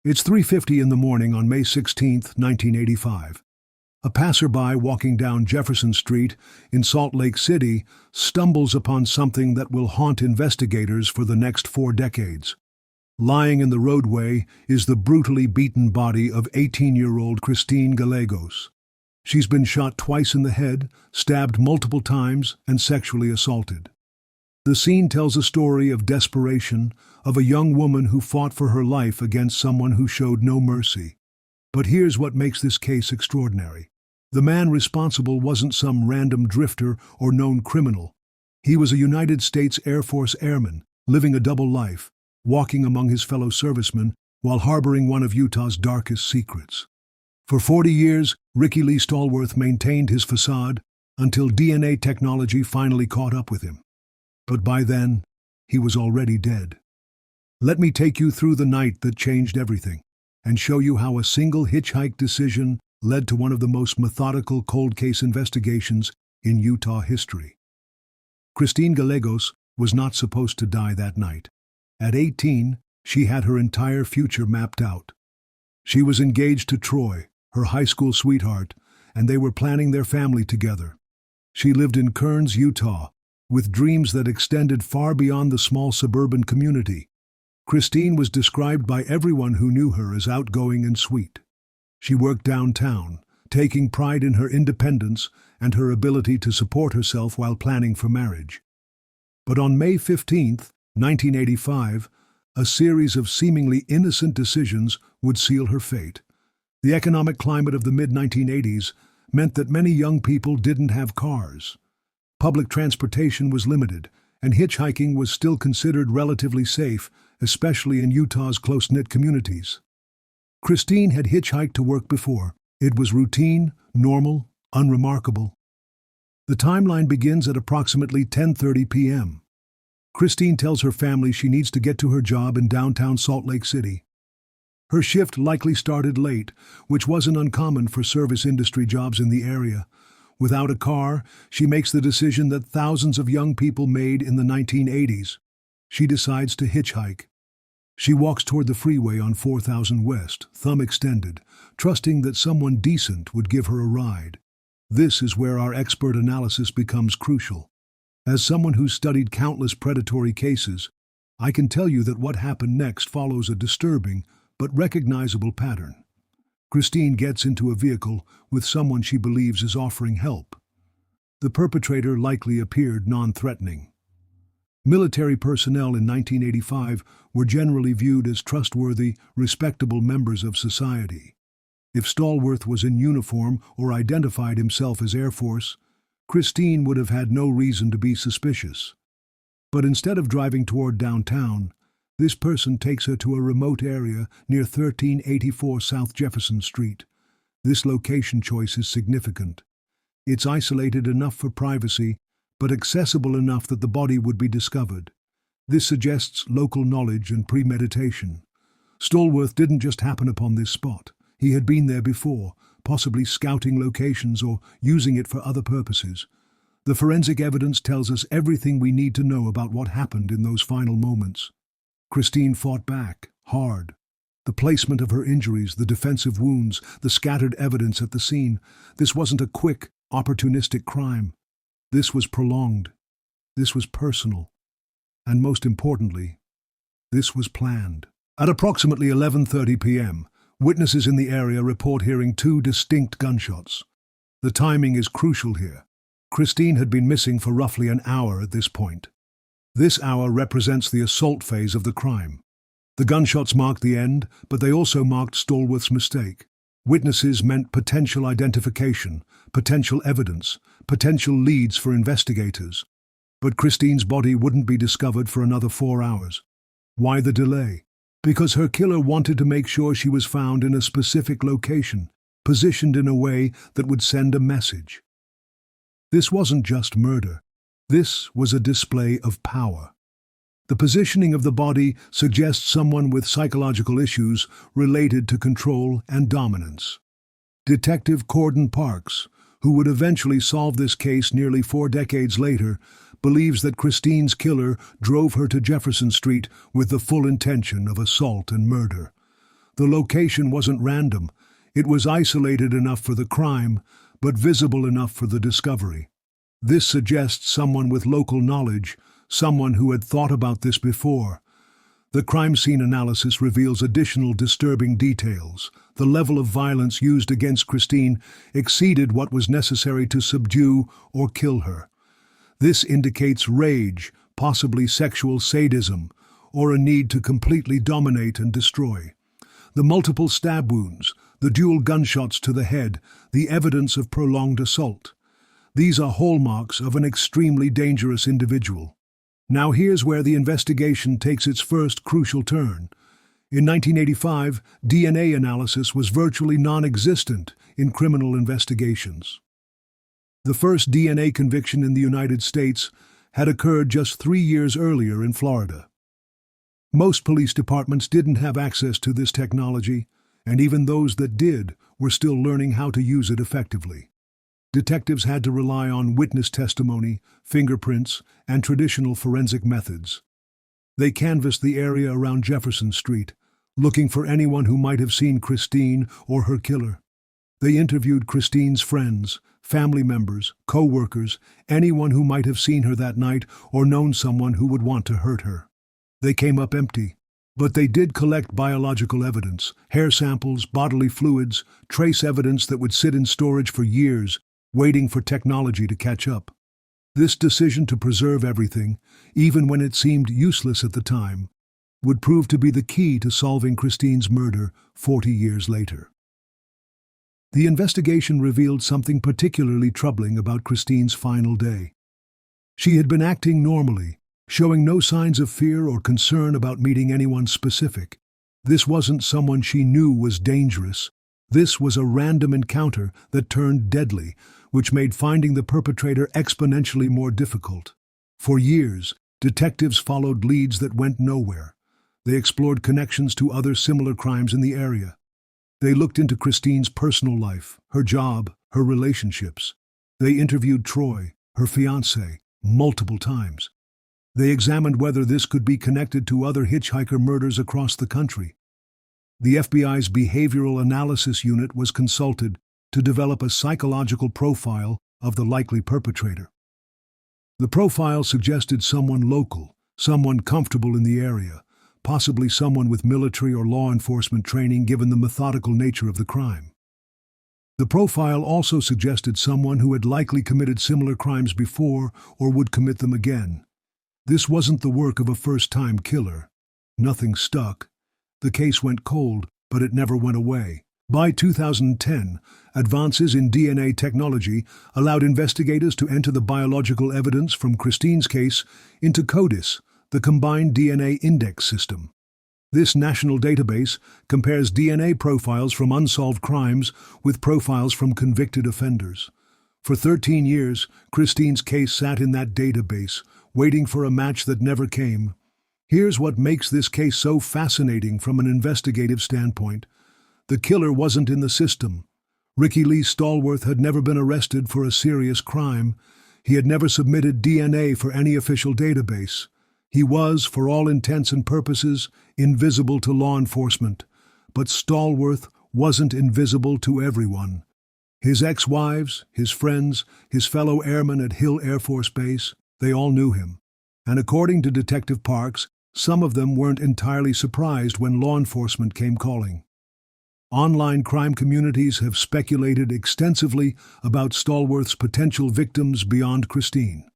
It's 3:50 in the morning on May 16, 1985. A passerby walking down Jefferson Street in Salt Lake City stumbles upon something that will haunt investigators for the next 4 decades. Lying in the roadway is the brutally beaten body of 18-year-old Christine Gallegos. She's been shot twice in the head, stabbed multiple times, and sexually assaulted. The scene tells a story of desperation, of a young woman who fought for her life against someone who showed no mercy. But here's what makes this case extraordinary. The man responsible wasn't some random drifter or known criminal. He was a United States Air Force airman, living a double life, walking among his fellow servicemen while harboring one of Utah's darkest secrets. For 40 years, Ricky Lee Stallworth maintained his facade until DNA technology finally caught up with him. But by then, he was already dead. Let me take you through the night that changed everything, and show you how a single hitchhike decision led to one of the most methodical cold case investigations in Utah history. Christine Gallegos was not supposed to die that night. At 18, she had her entire future mapped out. She was engaged to Troy, her high school sweetheart, and they were planning their family together. She lived in Kearns, Utah, with dreams that extended far beyond the small suburban community. Christine was described by everyone who knew her as outgoing and sweet. She worked downtown, taking pride in her independence and her ability to support herself while planning for marriage. But on May 15, 1985, a series of seemingly innocent decisions would seal her fate. The economic climate of the mid-1980s meant that many young people didn't have cars. Public transportation was limited, and hitchhiking was still considered relatively safe, especially in Utah's close-knit communities. Christine had hitchhiked to work before. It was routine, normal, unremarkable. The timeline begins at approximately 10:30 p.m. Christine tells her family she needs to get to her job in downtown Salt Lake City. Her shift likely started late, which wasn't uncommon for service industry jobs in the area. Without a car, she makes the decision that thousands of young people made in the 1980s. She decides to hitchhike. She walks toward the freeway on 4000 West, thumb extended, trusting that someone decent would give her a ride. This is where our expert analysis becomes crucial. As someone who's studied countless predatory cases, I can tell you that what happened next follows a disturbing but recognizable pattern. Christine gets into a vehicle with someone she believes is offering help. The perpetrator likely appeared non-threatening. Military personnel in 1985 were generally viewed as trustworthy, respectable members of society. If Stallworth was in uniform or identified himself as Air Force, Christine would have had no reason to be suspicious. But instead of driving toward downtown, this person takes her to a remote area near 1384 South Jefferson Street. This location choice is significant. It's isolated enough for privacy, but accessible enough that the body would be discovered. This suggests local knowledge and premeditation. Stallworth didn't just happen upon this spot. He had been there before, possibly scouting locations or using it for other purposes. The forensic evidence tells us everything we need to know about what happened in those final moments. Christine fought back, hard. The placement of her injuries, the defensive wounds, the scattered evidence at the scene. This wasn't a quick, opportunistic crime. This was prolonged. This was personal. And most importantly, this was planned. At approximately 11:30 p.m., witnesses in the area report hearing 2 distinct gunshots. The timing is crucial here. Christine had been missing for roughly an hour at this point. This hour represents the assault phase of the crime. The gunshots marked the end, but they also marked Stallworth's mistake. Witnesses meant potential identification, potential evidence, potential leads for investigators. But Christine's body wouldn't be discovered for another 4 hours. Why the delay? Because her killer wanted to make sure she was found in a specific location, positioned in a way that would send a message. This wasn't just murder. This was a display of power. The positioning of the body suggests someone with psychological issues related to control and dominance. Detective Cordon Parks, who would eventually solve this case nearly 4 decades later, believes that Christine's killer drove her to Jefferson Street with the full intention of assault and murder. The location wasn't random. It was isolated enough for the crime, but visible enough for the discovery. This suggests someone with local knowledge, someone who had thought about this before. The crime scene analysis reveals additional disturbing details. The level of violence used against Christine exceeded what was necessary to subdue or kill her. This indicates rage, possibly sexual sadism, or a need to completely dominate and destroy. The multiple stab wounds, the dual gunshots to the head, the evidence of prolonged assault. These are hallmarks of an extremely dangerous individual. Now here's where the investigation takes its first crucial turn. In 1985, DNA analysis was virtually non-existent in criminal investigations. The first DNA conviction in the United States had occurred just 3 years earlier in Florida. Most police departments didn't have access to this technology, and even those that did were still learning how to use it effectively. Detectives had to rely on witness testimony, fingerprints, and traditional forensic methods. They canvassed the area around Jefferson Street, looking for anyone who might have seen Christine or her killer. They interviewed Christine's friends, family members, co-workers, anyone who might have seen her that night or known someone who would want to hurt her. They came up empty, but they did collect biological evidence, hair samples, bodily fluids, trace evidence that would sit in storage for years, waiting for technology to catch up. This decision to preserve everything, even when it seemed useless at the time, would prove to be the key to solving Christine's murder 40 years later. The investigation revealed something particularly troubling about Christine's final day. She had been acting normally, showing no signs of fear or concern about meeting anyone specific. This wasn't someone she knew was dangerous. This was a random encounter that turned deadly, which made finding the perpetrator exponentially more difficult. For years, detectives followed leads that went nowhere. They explored connections to other similar crimes in the area. They looked into Christine's personal life, her job, her relationships. They interviewed Troy, her fiancé, multiple times. They examined whether this could be connected to other hitchhiker murders across the country. The FBI's Behavioral Analysis Unit was consulted to develop a psychological profile of the likely perpetrator. The profile suggested someone local, someone comfortable in the area, possibly someone with military or law enforcement training given the methodical nature of the crime. The profile also suggested someone who had likely committed similar crimes before or would commit them again. This wasn't the work of a first-time killer. Nothing stuck. The case went cold, but it never went away. By 2010, advances in DNA technology allowed investigators to enter the biological evidence from Christine's case into CODIS, the Combined DNA Index System. This national database compares DNA profiles from unsolved crimes with profiles from convicted offenders. For 13 years, Christine's case sat in that database, waiting for a match that never came. Here's what makes this case so fascinating from an investigative standpoint. The killer wasn't in the system. Ricky Lee Stallworth had never been arrested for a serious crime. He had never submitted DNA for any official database. He was, for all intents and purposes, invisible to law enforcement. But Stallworth wasn't invisible to everyone. His ex-wives, his friends, his fellow airmen at Hill Air Force Base, they all knew him. And according to Detective Parks, some of them weren't entirely surprised when law enforcement came calling. Online crime communities have speculated extensively about Stallworth's potential victims beyond Christine.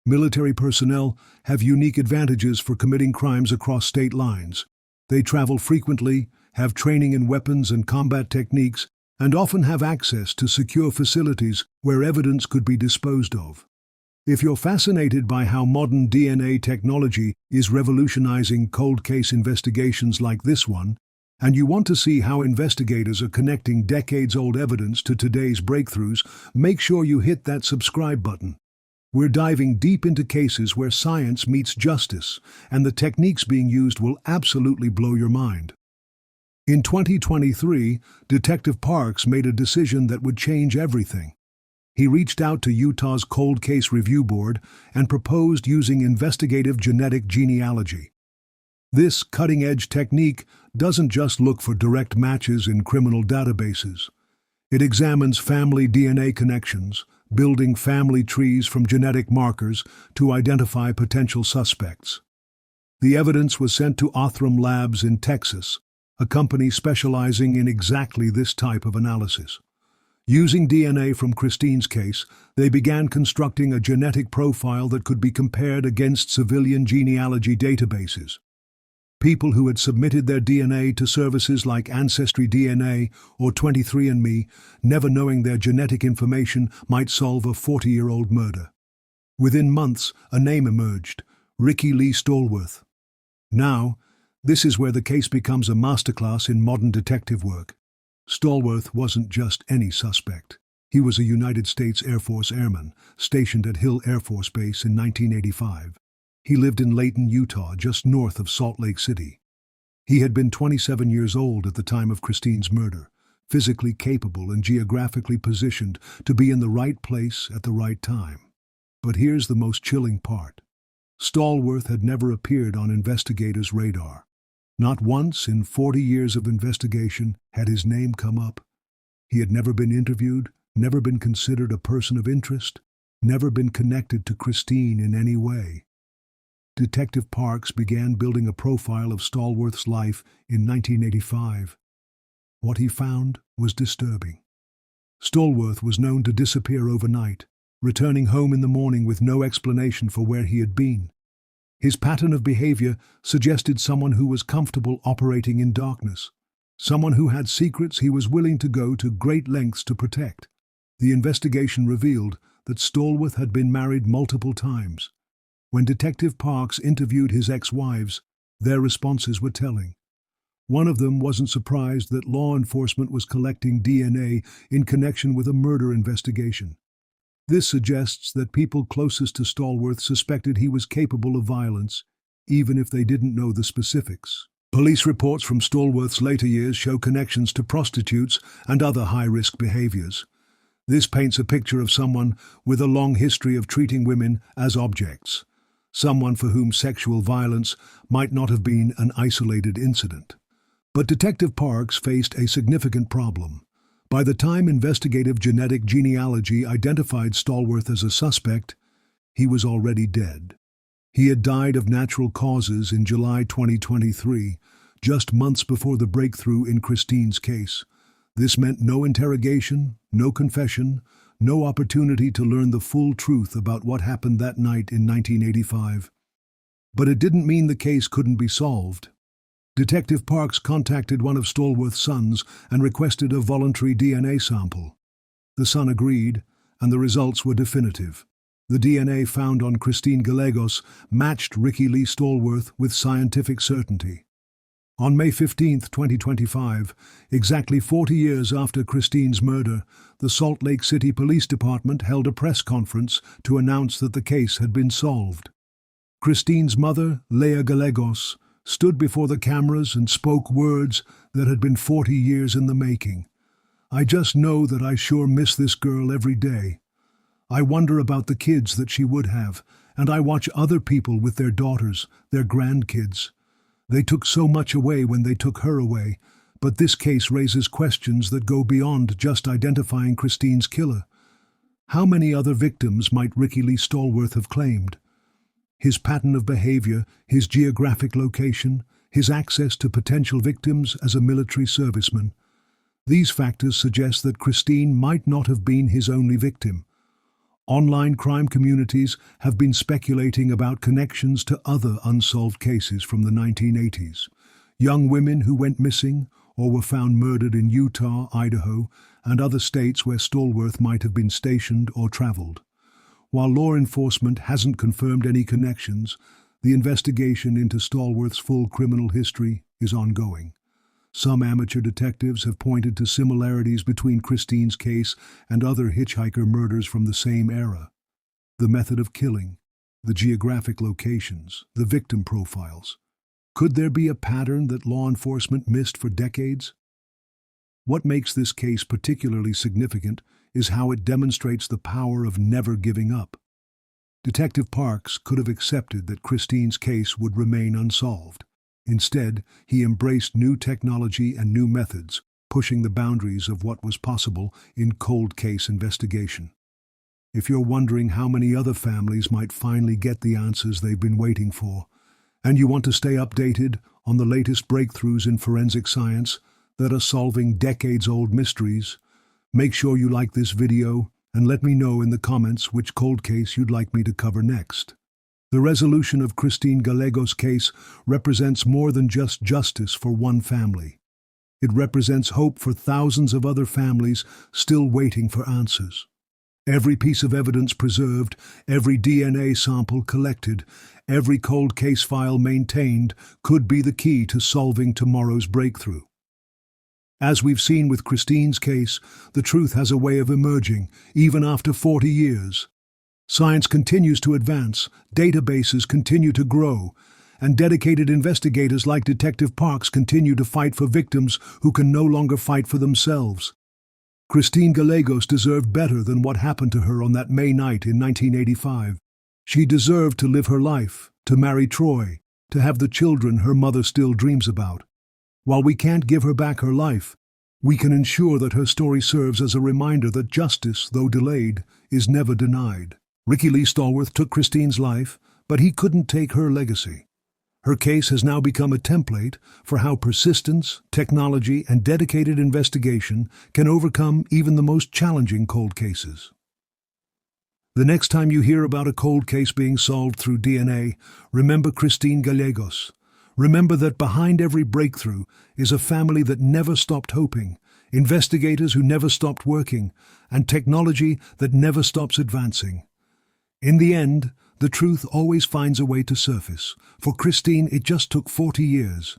Military personnel have unique advantages for committing crimes across state lines. They travel frequently, have training in weapons and combat techniques, and often have access to secure facilities where evidence could be disposed of. If you're fascinated by how modern DNA technology is revolutionizing cold case investigations like this one, and you want to see how investigators are connecting decades-old evidence to today's breakthroughs, make sure you hit that subscribe button. We're diving deep into cases where science meets justice, and the techniques being used will absolutely blow your mind. In 2023, Detective Parks made a decision that would change everything. He reached out to Utah's Cold Case Review Board and proposed using investigative genetic genealogy. This cutting-edge technique doesn't just look for direct matches in criminal databases. It examines family DNA connections, building family trees from genetic markers to identify potential suspects. The evidence was sent to Othram Labs in Texas, a company specializing in exactly this type of analysis. Using DNA from Christine's case, they began constructing a genetic profile that could be compared against civilian genealogy databases. People who had submitted their DNA to services like Ancestry DNA or 23andMe, never knowing their genetic information might solve a 40-year-old murder. Within months, a name emerged: Ricky Lee Stallworth. Now, this is where the case becomes a masterclass in modern detective work. Stallworth wasn't just any suspect. He was a United States Air Force airman, stationed at Hill Air Force Base in 1985. He lived in Layton, Utah, just north of Salt Lake City. He had been 27 years old at the time of Christine's murder, physically capable and geographically positioned to be in the right place at the right time. But here's the most chilling part. Stallworth had never appeared on investigators' radar. Not once in 40 years of investigation had his name come up. He had never been interviewed, never been considered a person of interest, never been connected to Christine in any way. Detective Parks began building a profile of Stallworth's life in 1985. What he found was disturbing. Stallworth was known to disappear overnight, returning home in the morning with no explanation for where he had been. His pattern of behavior suggested someone who was comfortable operating in darkness, someone who had secrets he was willing to go to great lengths to protect. The investigation revealed that Stallworth had been married multiple times. When Detective Parks interviewed his ex-wives, their responses were telling. One of them wasn't surprised that law enforcement was collecting DNA in connection with a murder investigation. This suggests that people closest to Stallworth suspected he was capable of violence, even if they didn't know the specifics. Police reports from Stallworth's later years show connections to prostitutes and other high-risk behaviors. This paints a picture of someone with a long history of treating women as objects, someone for whom sexual violence might not have been an isolated incident. But Detective Parks faced a significant problem. By the time investigative genetic genealogy identified Stallworth as a suspect, he was already dead. He had died of natural causes in July 2023, just months before the breakthrough in Christine's case. This meant no interrogation, no confession, no opportunity to learn the full truth about what happened that night in 1985. But it didn't mean the case couldn't be solved. Detective Parks contacted one of Stallworth's sons and requested a voluntary DNA sample. The son agreed, and the results were definitive. The DNA found on Christine Gallegos matched Ricky Lee Stallworth with scientific certainty. On May 15, 2025, exactly 40 years after Christine's murder, the Salt Lake City Police Department held a press conference to announce that the case had been solved. Christine's mother, Leah Gallegos, stood before the cameras and spoke words that had been 40 years in the making. "I just know that I sure miss this girl every day. I wonder about the kids that she would have, and I watch other people with their daughters, their grandkids. They took so much away when they took her away, but this case raises questions that go beyond just identifying Christine's killer. How many other victims might Ricky Lee Stallworth have claimed? His pattern of behavior, his geographic location, his access to potential victims as a military serviceman. These factors suggest that Christine might not have been his only victim. Online crime communities have been speculating about connections to other unsolved cases from the 1980s. Young women who went missing or were found murdered in Utah, Idaho, and other states where Stallworth might have been stationed or traveled. While law enforcement hasn't confirmed any connections, the investigation into Stallworth's full criminal history is ongoing. Some amateur detectives have pointed to similarities between Christine's case and other hitchhiker murders from the same era. The method of killing, the geographic locations, the victim profiles. Could there be a pattern that law enforcement missed for decades? What makes this case particularly significant is how it demonstrates the power of never giving up. Detective Parks could have accepted that Christine's case would remain unsolved. Instead, he embraced new technology and new methods, pushing the boundaries of what was possible in cold case investigation. If you're wondering how many other families might finally get the answers they've been waiting for, and you want to stay updated on the latest breakthroughs in forensic science that are solving decades-old mysteries, make sure you like this video and let me know in the comments which cold case you'd like me to cover next. The resolution of Christine Gallegos' case represents more than just justice for one family. It represents hope for thousands of other families still waiting for answers. Every piece of evidence preserved, every DNA sample collected, every cold case file maintained could be the key to solving tomorrow's breakthrough. As we've seen with Christine's case, the truth has a way of emerging, even after 40 years. Science continues to advance, databases continue to grow, and dedicated investigators like Detective Parks continue to fight for victims who can no longer fight for themselves. Christine Gallegos deserved better than what happened to her on that May night in 1985. She deserved to live her life, to marry Troy, to have the children her mother still dreams about. While we can't give her back her life, we can ensure that her story serves as a reminder that justice, though delayed, is never denied. Ricky Lee Stallworth took Christine's life, but he couldn't take her legacy. Her case has now become a template for how persistence, technology, and dedicated investigation can overcome even the most challenging cold cases. The next time you hear about a cold case being solved through DNA, remember Christine Gallegos. Remember that behind every breakthrough is a family that never stopped hoping, investigators who never stopped working, and technology that never stops advancing. In the end, the truth always finds a way to surface. For Christine, it just took 40 years.